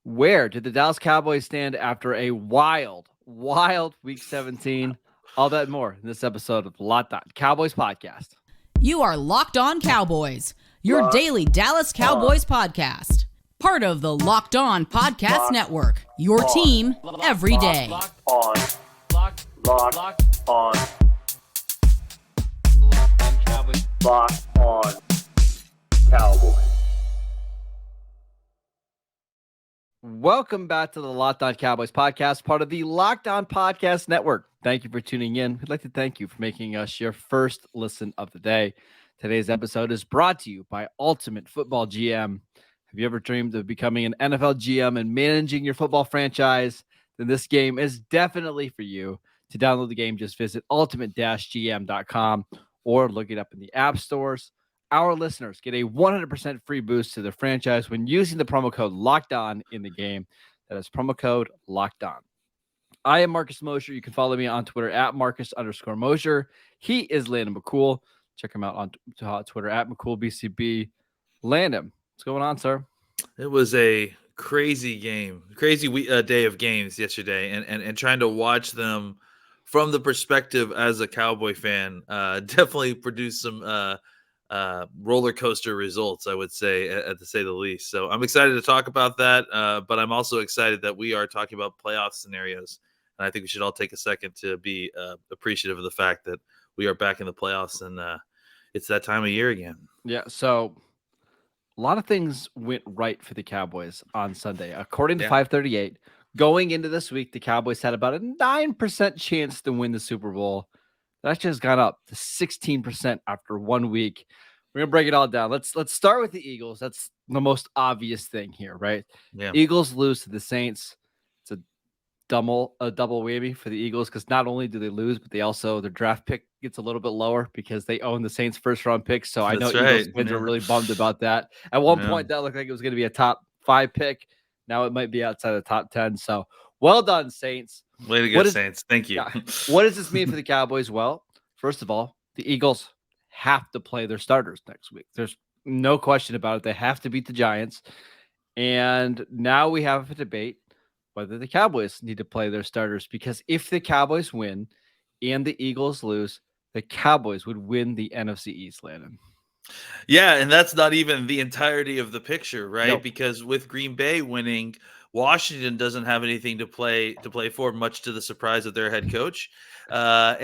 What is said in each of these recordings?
Where did the Dallas Cowboys stand after a wild Week 17? All that and more in this episode of the Locked On Cowboys podcast. You are Locked On Cowboys, your Locked daily Dallas Cowboys podcast. Part of the Locked On Podcast Network, your team every day. Locked on Cowboys. Locked on Cowboys. Welcome back to the Locked On Cowboys podcast, part of the Locked On Podcast Network. Thank you for tuning in. We'd like to thank you for making us your first listen of the day. Today's episode is brought to you by Ultimate Football GM. Have you ever dreamed of becoming an NFL GM and managing your football franchise? Then this game is definitely for you. To download the game, just visit ultimate-gm.com or look it up in the app stores. Our listeners get a 100% free boost to their franchise when using the promo code LOCKEDON in the game. That is promo code LOCKEDON. I am Marcus Mosher. You can follow me on Twitter at Marcus_Mosher. He is Landon McCool. Check him out on Twitter at McCoolBCB. Landon, what's going on, sir? It was a crazy game, day of games yesterday, and trying to watch them from the perspective as a Cowboy fan definitely produced some roller coaster results, I would say, to say the least. So I'm excited to talk about that, but I'm also excited that we are talking about playoff scenarios, and I think we should all take a second to be appreciative of the fact that we are back in the playoffs, and it's that time of year again. Yeah, so a lot of things went right for the Cowboys on Sunday. According to 538, going into this week, the Cowboys had about a 9% chance to win the Super Bowl. That just got up to 16% after 1 week. We're gonna break it all down. Let's start with the Eagles. That's the most obvious thing here, right? Yeah. Eagles lose to the Saints. It's a double whammy for the Eagles because not only do they lose, but they also their draft pick gets a little bit lower because they own the Saints' first round pick. So I know Eagles fans are really bummed about that. At one point, that looked like it was going to be a top 5 pick. Now it might be outside the top 10. So well done, Saints. Way to go, Saints. Thank you. Yeah. What does this mean for the Cowboys? Well, first of all, the Eagles have to play their starters next week. There's no question about it. They have to beat the Giants. And now we have a debate whether the Cowboys need to play their starters, because if the Cowboys win and the Eagles lose, the Cowboys would win the NFC East, Landon. Yeah, and that's not even the entirety of the picture, right? Nope. Because with Green Bay winning, Washington doesn't have anything to play for, much to the surprise of their head coach. And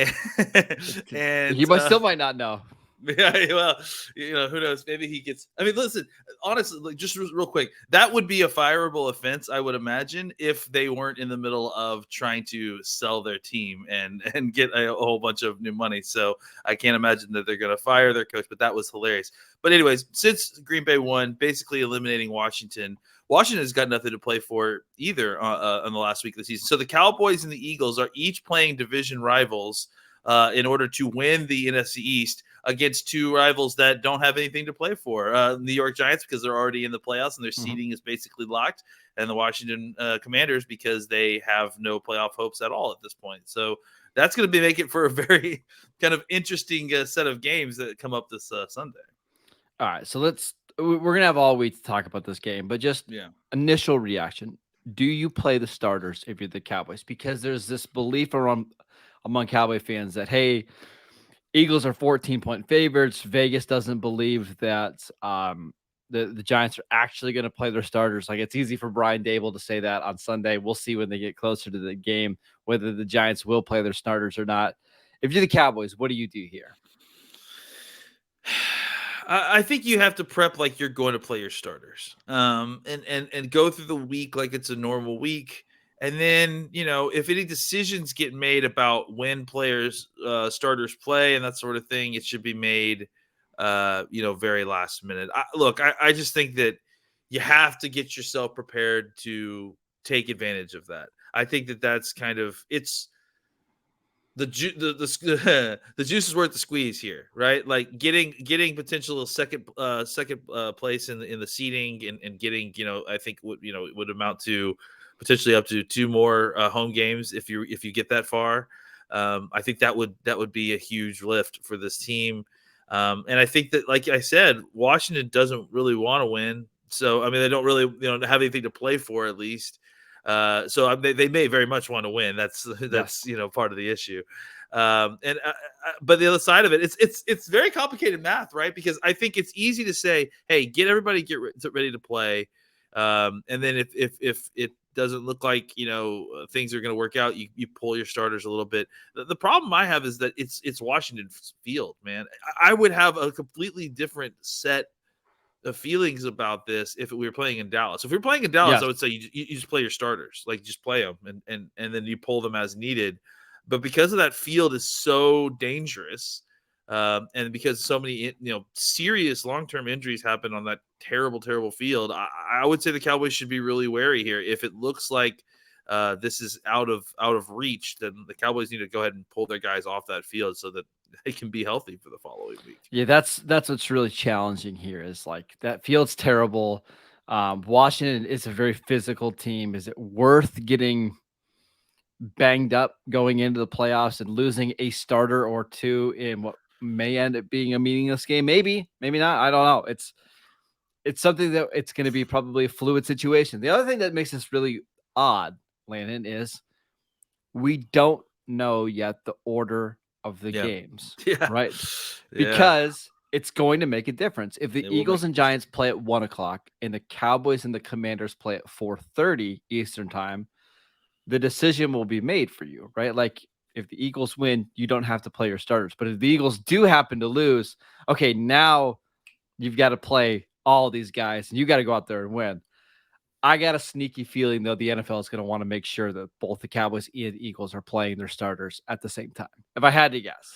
he still might not know. Yeah, well, who knows? Maybe he gets. I mean, listen, honestly, just real quick, that would be a fireable offense, I would imagine, if they weren't in the middle of trying to sell their team and get a whole bunch of new money. So I can't imagine that they're going to fire their coach, but that was hilarious. But anyways, since Green Bay won, basically eliminating Washington has got nothing to play for either on the last week of the season. So the Cowboys and the Eagles are each playing division rivals in order to win the NFC East against two rivals that don't have anything to play for. New York Giants, because they're already in the playoffs and their seeding is basically locked, and the Washington Commanders, because they have no playoff hopes at all at this point. So that's going to make it for a very kind of interesting set of games that come up this Sunday. All right, so we're going to have all week to talk about this game, but just initial reaction. Do you play the starters if you're the Cowboys? Because there's this belief among Cowboy fans that, hey, Eagles are 14-point favorites. Vegas doesn't believe that the Giants are actually going to play their starters. Like, it's easy for Brian Dable to say that on Sunday. We'll see when they get closer to the game whether the Giants will play their starters or not. If you're the Cowboys, what do you do here? I think you have to prep like you're going to play your starters, and go through the week like it's a normal week. And then, if any decisions get made about when players, starters play and that sort of thing, it should be made, very last minute. I just think that you have to get yourself prepared to take advantage of that. I think that that's kind of, it's the juice is worth the squeeze here, right? Like getting potential second place in the seeding and getting, I think it would amount to potentially up to 2 more home games if you get that far. I think that would be a huge lift for this team. And I think that, like I said, Washington doesn't really want to win. So I mean, they don't really have anything to play for at least. So they may very much want to win. That's Yes. part of the issue. But the other side of it, it's very complicated math, right? Because I think it's easy to say, hey, get everybody ready to play, and then if it doesn't look like things are going to work out, you pull your starters a little bit. The problem I have is that it's Washington Field, man. I would have a completely different set of feelings about this if we were playing in Dallas. If we were playing in Dallas, Yes. I would say you just play your starters, like just play them and then you pull them as needed. But because of that field is so dangerous, and because so many serious long-term injuries happen on that terrible field, I would say the Cowboys should be really wary here. If it looks like this is out of reach, then the Cowboys need to go ahead and pull their guys off that field so that they can be healthy for the following week. Yeah, that's what's really challenging here is like that field's terrible. Washington is a very physical team. Is it worth getting banged up going into the playoffs and losing a starter or two in what may end up being a meaningless game? Maybe not. I don't know. It's something that it's going to be probably a fluid situation. The other thing that makes this really odd, Landon, is we don't know yet the order of the games, right? Because it's going to make a difference. If the Eagles and Giants play at 1:00 and the Cowboys and the Commanders play at 4:30 Eastern time, the decision will be made for you, right? Like if the Eagles win, you don't have to play your starters. But if the Eagles do happen to lose, okay, now you've got to play all these guys and you got to go out there and win. I got a sneaky feeling, though, the NFL is going to want to make sure that both the Cowboys and the Eagles are playing their starters at the same time. If I had to guess.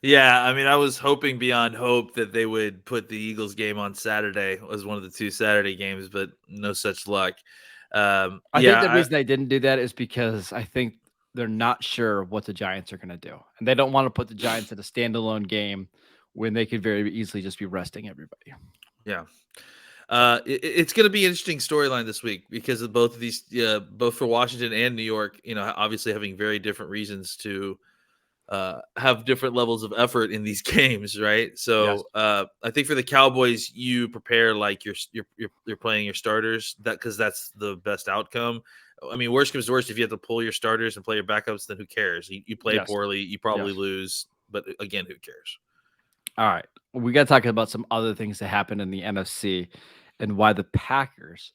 Yeah, I mean, I was hoping beyond hope that they would put the Eagles game on Saturday as one of the 2 Saturday games, but no such luck. I think the reason they didn't do that is because I think they're not sure what the Giants are going to do. And they don't want to put the Giants in a standalone game when they could very easily just be resting everybody. Yeah. It's going to be an interesting storyline this week because of both of these, both for Washington and New York, obviously having very different reasons to have different levels of effort in these games, right? So I think for the Cowboys, you prepare like you're playing your starters, because that's the best outcome. I mean, worst comes to worst, if you have to pull your starters and play your backups, then who cares? You play poorly, you probably lose, but again, who cares? All right, we got to talk about some other things that happened in the NFC and why the Packers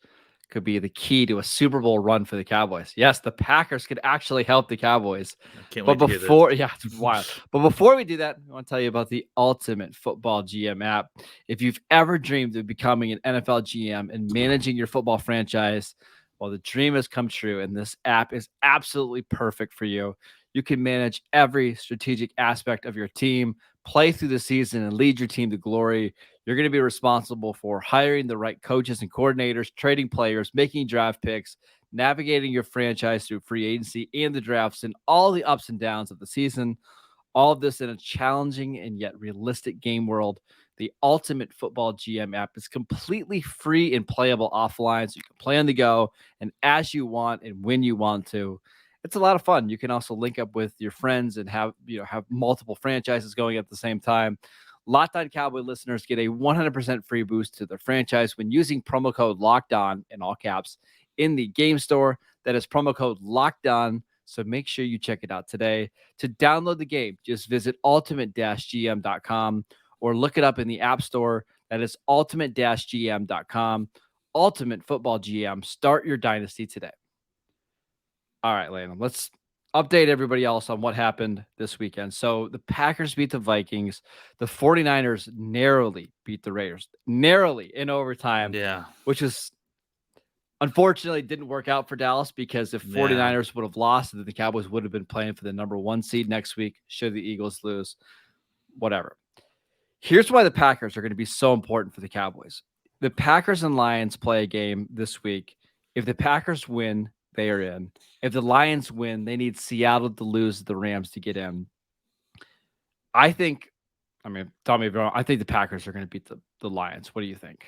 could be the key to a Super Bowl run for the Cowboys. Yes, the Packers could actually help the Cowboys. Can't wait to hear this. It's wild. But before we do that, I want to tell you about the Ultimate Football GM app. If you've ever dreamed of becoming an NFL GM and managing your football franchise, well, the dream has come true, and this app is absolutely perfect for you. You can manage every strategic aspect of your team, play through the season, and lead your team to glory. You're going to be responsible for hiring the right coaches and coordinators, trading players, making draft picks, navigating your franchise through free agency and the drafts, and all the ups and downs of the season. All of this in a challenging and yet realistic game world. The Ultimate Football GM app is completely free and playable offline, so you can play on the go and as you want and when you want to. It's a lot of fun. You can also link up with your friends and have multiple franchises going at the same time. Locked On Cowboy listeners get a 100% free boost to their franchise when using promo code LOCKEDON in all caps in the game store. That is promo code LOCKEDON. So make sure you check it out today. To download the game, just visit ultimate-gm.com or look it up in the App Store. That is ultimate-gm.com. Ultimate Football GM. Start your dynasty today. All right, Landon, let's update everybody else on what happened this weekend. So the Packers beat the Vikings. The 49ers narrowly beat the Raiders. Narrowly in overtime. Yeah. Which was unfortunately didn't work out for Dallas because if 49ers would have lost, then the Cowboys would have been playing for the number 1 seed next week should the Eagles lose. Whatever. Here's why the Packers are going to be so important for the Cowboys. The Packers and Lions play a game this week. If the Packers win, they are in. If the Lions win, they need Seattle to lose the Rams to get in. Tell me if I'm wrong, I think the Packers are going to beat the Lions. What do you think?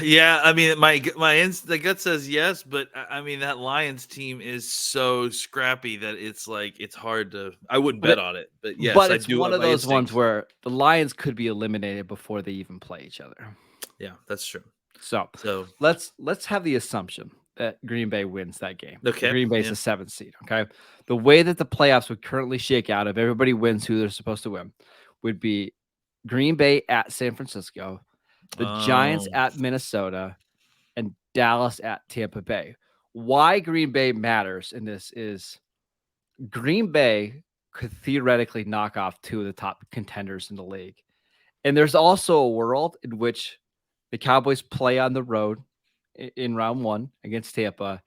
Yeah, I mean, the gut says yes, but I mean that Lions team is so scrappy that it's like it's hard to. I wouldn't bet on it, but yes, but it's I do. One of those ones where the Lions could be eliminated before they even play each other. Yeah, that's true. So So let's have the assumption that Green Bay wins that game. okay, Green Bay's yeah. a 7th seed. Okay. The way that the playoffs would currently shake out, if everybody wins who they're supposed to win, would be Green Bay at San Francisco, the Giants Um, at Minnesota, and Dallas at Tampa Bay. Why Green Bay matters in this is Green Bay could theoretically knock off 2 of the top contenders in the league. And there's also a world in which the Cowboys play on the road in round 1 against Tampa,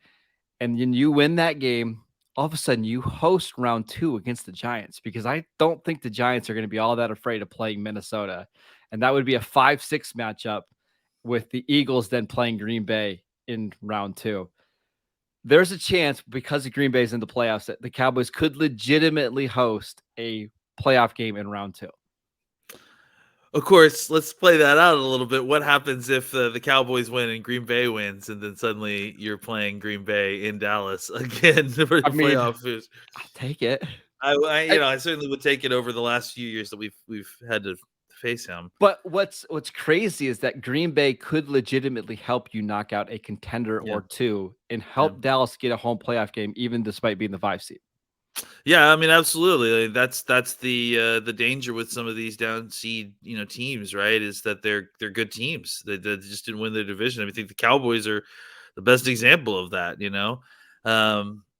and then you win that game. All of a sudden, you host round 2 against the Giants, because I don't think the Giants are going to be all that afraid of playing Minnesota. And that would be a 5-6 matchup with the Eagles then playing Green Bay in round 2. There's a chance, because of Green Bay's in the playoffs, that the Cowboys could legitimately host a playoff game in round 2. of course, let's play that out a little bit. What happens if the Cowboys win and Green Bay wins, and then suddenly you're playing Green Bay in Dallas again for the I mean, playoff? I'll take it. I certainly would take it over the last few years that we've had to face him. But what's crazy is that Green Bay could legitimately help you knock out a contender Yeah. or 2 and help Dallas get a home playoff game, even despite being the 5 seed. Yeah, I mean, absolutely. That's the danger with some of these down seed, teams, right? Is that they're good teams. They just didn't win their division. I mean, I think the Cowboys are the best example of that.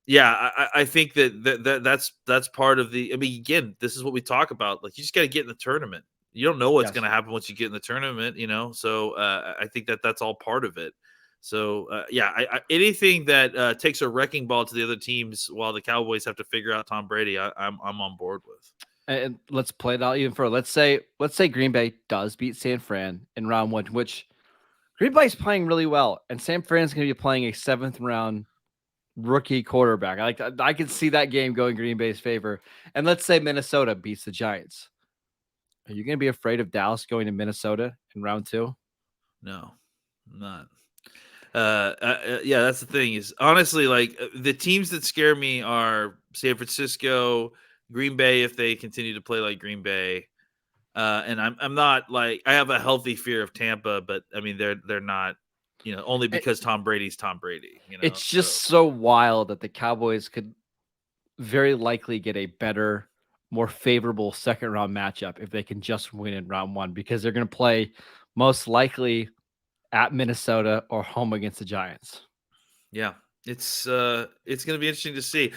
Yeah, I think that's part of the. I mean, again, this is what we talk about. Like, you just got to get in the tournament. You don't know what's Yes. going to happen once you get in the tournament. So I think that's all part of it. So yeah, anything that takes a wrecking ball to the other teams while the Cowboys have to figure out Tom Brady, I'm on board with. And let's play it out even further. Let's say Green Bay does beat San Fran in round 1, which Green Bay's playing really well, and San Fran's going to be playing a 7th round rookie quarterback. I can see that game going Green Bay's favor. And let's say Minnesota beats the Giants. Are you going to be afraid of Dallas going to Minnesota in round 2? No, I'm not. Yeah, that's the thing. Is honestly, like, the teams that scare me are San Francisco, Green Bay if they continue to play like Green Bay, and I'm not like, I have a healthy fear of Tampa, but I mean they're not, only because Tom Brady's Tom Brady. It's just so wild that the Cowboys could very likely get a better, more favorable 2nd round matchup if they can just win in round 1, because they're going to play most likely at Minnesota or home against the Giants. Yeah, it's going to be interesting to see.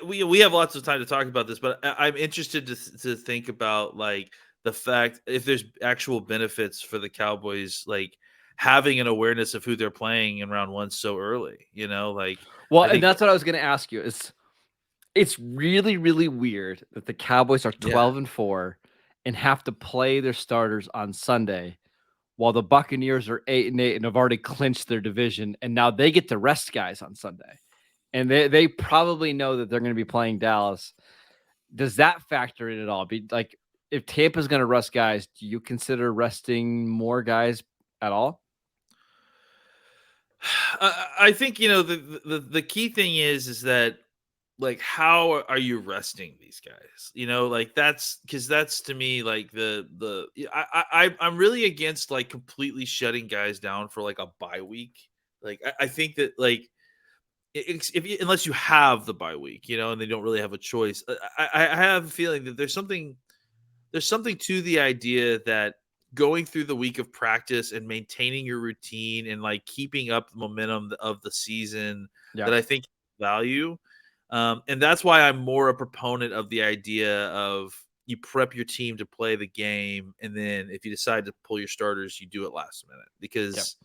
We have lots of time to talk about this, but I'm interested to think about, like, the fact if there's actual benefits for the Cowboys, like having an awareness of who they're playing in round 1 so early. Well, and that's what I was going to ask you. It's really, really weird that the Cowboys are 12-4 and have to play their starters on Sunday, while the Buccaneers are 8-8 and have already clinched their division, and now they get to rest guys on Sunday. And they probably know that they're going to be playing Dallas. Does that factor in at all? Be like, if Tampa's going to rest guys, do you consider resting more guys at all? I think the key thing is that, like, how are you resting these guys? Like, that's because that's, to me, like, I'm really against, like, completely shutting guys down for, like, a bye week. Like, I think that, like, unless you have the bye week, and they don't really have a choice. I have a feeling that there's something to the idea that going through the week of practice and maintaining your routine and, like, keeping up the momentum of the season, that I think value. And that's why I'm more a proponent of the idea of you prep your team to play the game, and then if you decide to pull your starters, you do it last minute. Because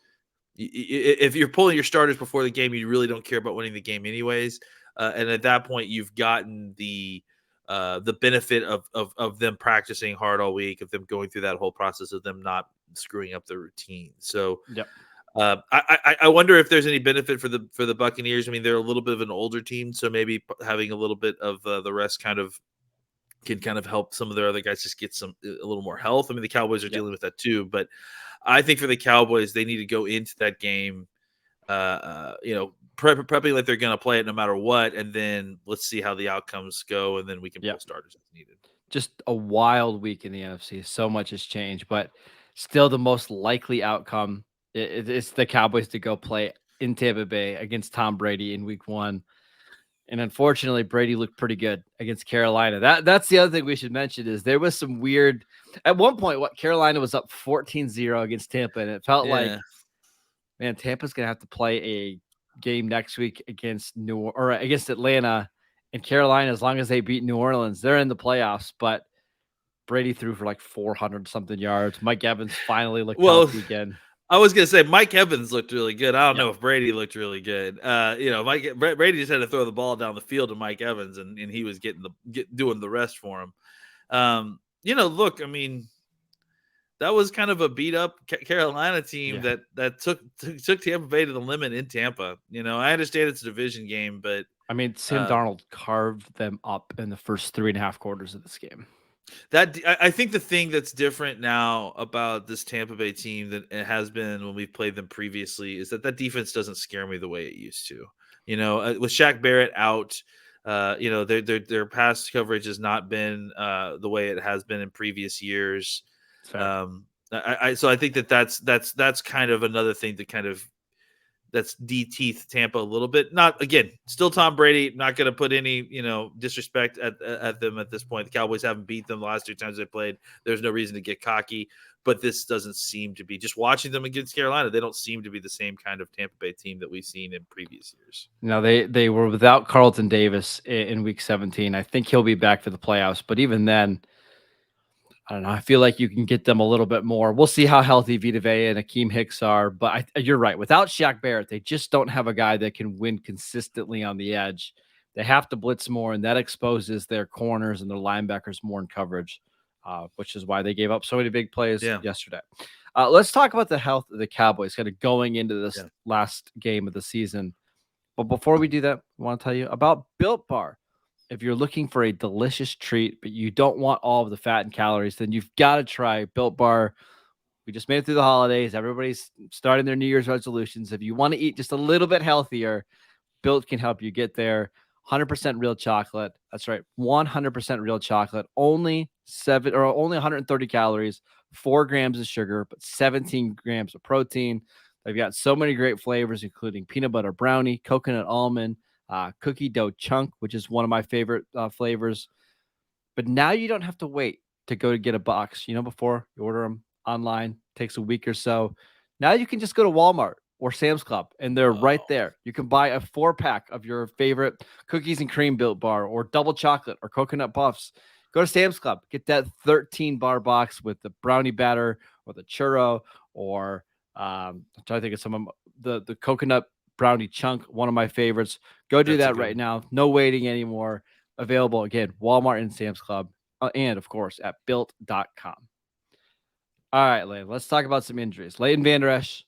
if you're pulling your starters before the game, you really don't care about winning the game anyways. And at that point, you've gotten the benefit of them practicing hard all week, of them going through that whole process, of them not screwing up their routine. So I wonder if there's any benefit for the Buccaneers. I mean, they're a little bit of an older team, so maybe having a little bit of the rest can kind of help some of their other guys just get a little more health. I mean, the Cowboys are dealing with that too, but I think for the Cowboys, they need to go into that game, prepping like they're going to play it no matter what, and then let's see how the outcomes go, and then we can pull starters if needed. Just a wild week in the NFC. So much has changed, but still the most likely outcome. It's the Cowboys to go play in Tampa Bay against Tom Brady in week 1. And unfortunately, Brady looked pretty good against Carolina. That's the other thing we should mention is there was some weird at one point Carolina was up 14-0 against Tampa, and it felt like, Yeah. man, Tampa's gonna have to play a game next week against against Atlanta and Carolina. As long as they beat New Orleans, they're in the playoffs. But Brady threw for like 400 something yards. Mike Evans finally looked healthy again. I was gonna say Mike Evans looked really good. I don't Yep. know if Brady looked really good. Brady just had to throw the ball down the field to Mike Evans, and he was doing the rest for him. Look, I mean, that was kind of a beat up Carolina team that took Tampa Bay to the limit in Tampa. I understand it's a division game, but I mean, Sam Darnold carved them up in the first 3.5 quarters of this game. I think the thing that's different now about this Tampa Bay team than it has been when we've played them previously is that defense doesn't scare me the way it used to. With Shaq Barrett out, their pass coverage has not been the way it has been in previous years. So I think that's kind of another thing to kind of that's de-teeth Tampa a little bit. Not again, still Tom Brady. Not going to put any disrespect at them at this point. The Cowboys haven't beat them the last 2 times they played. There's no reason to get cocky. But this doesn't seem to be, just watching them against Carolina, they don't seem to be the same kind of Tampa Bay team that we've seen in previous years. No, they were without Carlton Davis in week 17. I think he'll be back for the playoffs. But even then, I don't know. I feel like you can get them a little bit more. We'll see how healthy Vita Vea and Akeem Hicks are. But you're right. Without Shaq Barrett, they just don't have a guy that can win consistently on the edge. They have to blitz more, and that exposes their corners and their linebackers more in coverage, which is why they gave up so many big plays yesterday. Let's talk about the health of the Cowboys kind of going into this last game of the season. But before we do that, I want to tell you about Built Bar. If you're looking for a delicious treat, but you don't want all of the fat and calories, then you've got to try Built Bar. We just made it through the holidays. Everybody's starting their New Year's resolutions. If you want to eat just a little bit healthier, Built can help you get there. 100% real chocolate. That's right. 100% real chocolate. Only 130 calories, 4 grams of sugar, but 17 grams of protein. They've got so many great flavors, including peanut butter brownie, coconut almond, cookie dough chunk, which is one of my favorite flavors. But now you don't have to wait to go to get a box. Before you order them online, takes a week or so. Now you can just go to Walmart or Sam's Club, and they're right there. You can buy a 4-pack of your favorite cookies and cream Built Bar or double chocolate or coconut puffs. Go to Sam's Club, get that 13-bar box with the brownie batter or the churro or I'm trying to think of some of the coconut brownie chunk, one of my favorites. Go do that right now. No waiting anymore. Available again, Walmart and Sam's Club, and of course at built.com. All right, Lane, let's talk about some injuries. Leighton Vander Esch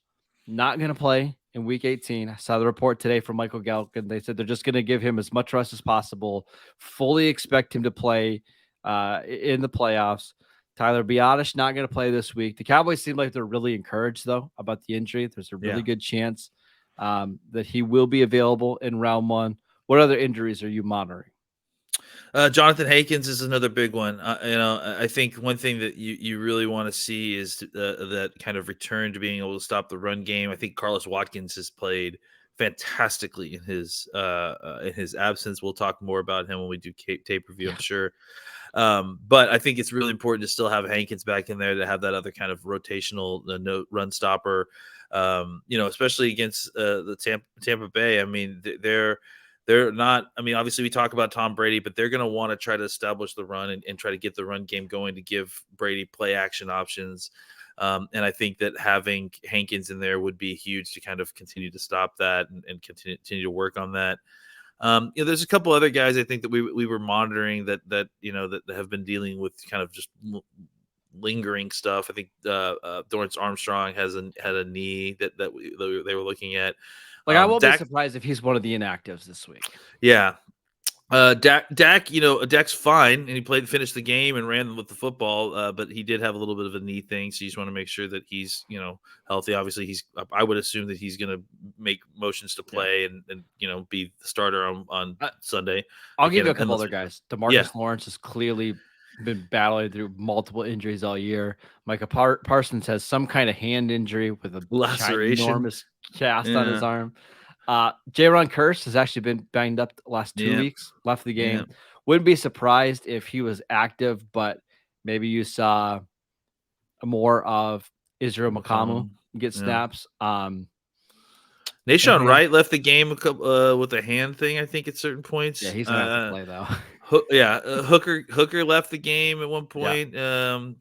not going to play in week 18. I saw the report today from Michael Galkin. They said they're just going to give him as much rest as possible. Fully expect him to play in the playoffs. Tyler Biadasz not going to play this week. The Cowboys seem like they're really encouraged, though, about the injury. There's a really good chance that he will be available in round 1. What other injuries are you monitoring? Jonathan Hankins is another big one. I think one thing that you really want to see is that kind of return to being able to stop the run game. I think Carlos Watkins has played fantastically in his absence. We'll talk more about him when we do tape review, I'm sure. But I think it's really important to still have Hankins back in there to have that other kind of rotational run stopper. Especially against the Tampa Bay. I mean, they're not. I mean, obviously we talk about Tom Brady, but they're going to want to try to establish the run and try to get the run game going to give Brady play action options. And I think that having Hankins in there would be huge to kind of continue to stop that and continue to work on that. There's a couple other guys I think that we were monitoring that have been dealing with kind of just lingering stuff. I think Dorrance Armstrong had a knee that they were looking at. I won't be surprised if he's one of the inactives this week. Yeah. Dak's fine, and he finished the game and ran with the football, but he did have a little bit of a knee thing, so you just want to make sure that he's, healthy. Obviously, I would assume that he's going to make motions to play and be the starter on Sunday. I'll give you a couple other guys. DeMarcus Lawrence is clearly been battling through multiple injuries all year. Micah Parsons has some kind of hand injury with a Laceration. ginormous cast on his Yeah. arm. J-Ron Curse has actually been banged up the last 2 Yeah. weeks, left the game. Yeah. Wouldn't be surprised if he was active, but maybe you saw more of Israel Makamu get Yeah. snaps. Nashawn Anything else? Wright left the game with a hand thing, I think, at certain points. Yeah, he's gonna have to play though. Hooker left the game at one point.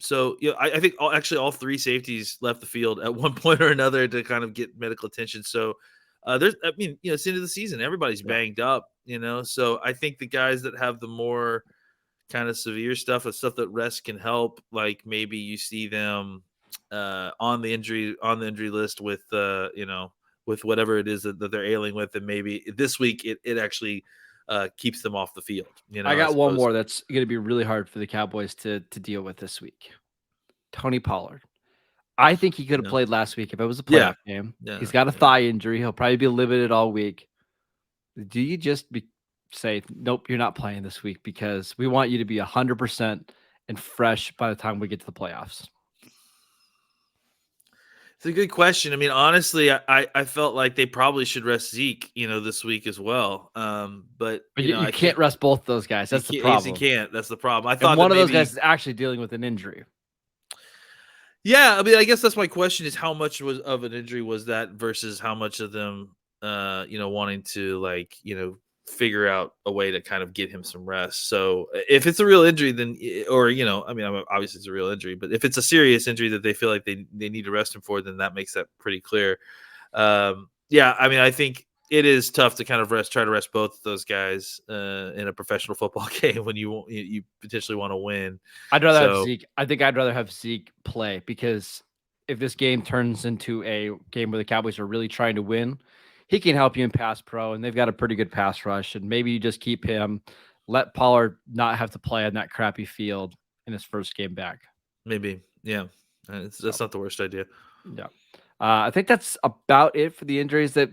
So I think all three safeties left the field at one point or another to kind of get medical attention. So it's the end of the season. Everybody's banged up, So I think the guys that have the more kind of severe stuff that rest can help, like maybe you see them on the injury list with with whatever it is that they're ailing with, and maybe this week it actually keeps them off the field. I got one more that's going to be really hard for the Cowboys to deal with this week. Tony Pollard. I think he could have played last week if it was a playoff game. He's got a thigh injury. He'll probably be limited all week. Do you just say, nope, you're not playing this week because we want you to be 100% and fresh by the time we get to the playoffs? It's a good question. I mean, honestly, I felt like they probably should rest Zeke, this week as well. But you can't rest both those guys. That's the problem. You can't. That's the problem. I thought one of those guys is actually dealing with an injury. Yeah, I mean, I guess that's my question: is how much of an injury was that versus how much of them, wanting to figure out a way to kind of get him some rest. So if it's a real injury, then, obviously it's a real injury, but if it's a serious injury that they feel like they need to rest him for, then that makes that pretty clear. I think it is tough to kind of try to rest both of those guys in a professional football game when you potentially want to win. I'd rather have Zeke. I think I'd rather have Zeke play, because if this game turns into a game where the Cowboys are really trying to win, he can help you in pass pro, and they've got a pretty good pass rush. And maybe you just keep him, let Pollard not have to play on that crappy field in his first game back. Maybe. Yeah. That's not the worst idea. Yeah. I think that's about it for the injuries. That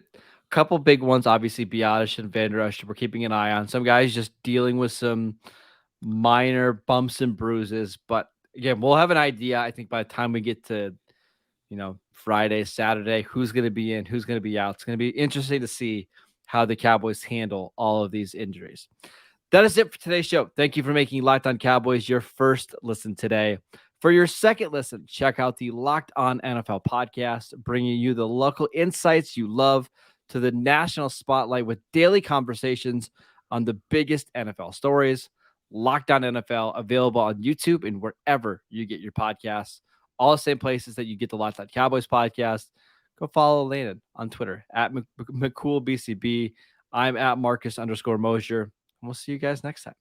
couple big ones, obviously, Biadasz and Van Der Esch, we're keeping an eye on. Some guys just dealing with some minor bumps and bruises. But again, we'll have an idea, I think, by the time we get to, Friday, Saturday, who's going to be in, who's going to be out. It's going to be interesting to see how the Cowboys handle all of these injuries. That is it for today's show. Thank you for making Locked On Cowboys your first listen today. For your second listen, check out the Locked On NFL podcast, bringing you the local insights you love to the national spotlight with daily conversations on the biggest NFL stories. Locked On NFL, available on YouTube and wherever you get your podcasts. All the same places that you get the Locked On Cowboys podcast. Go follow Landon on Twitter at McCoolBCB. I'm at Marcus_Mosher. And we'll see you guys next time.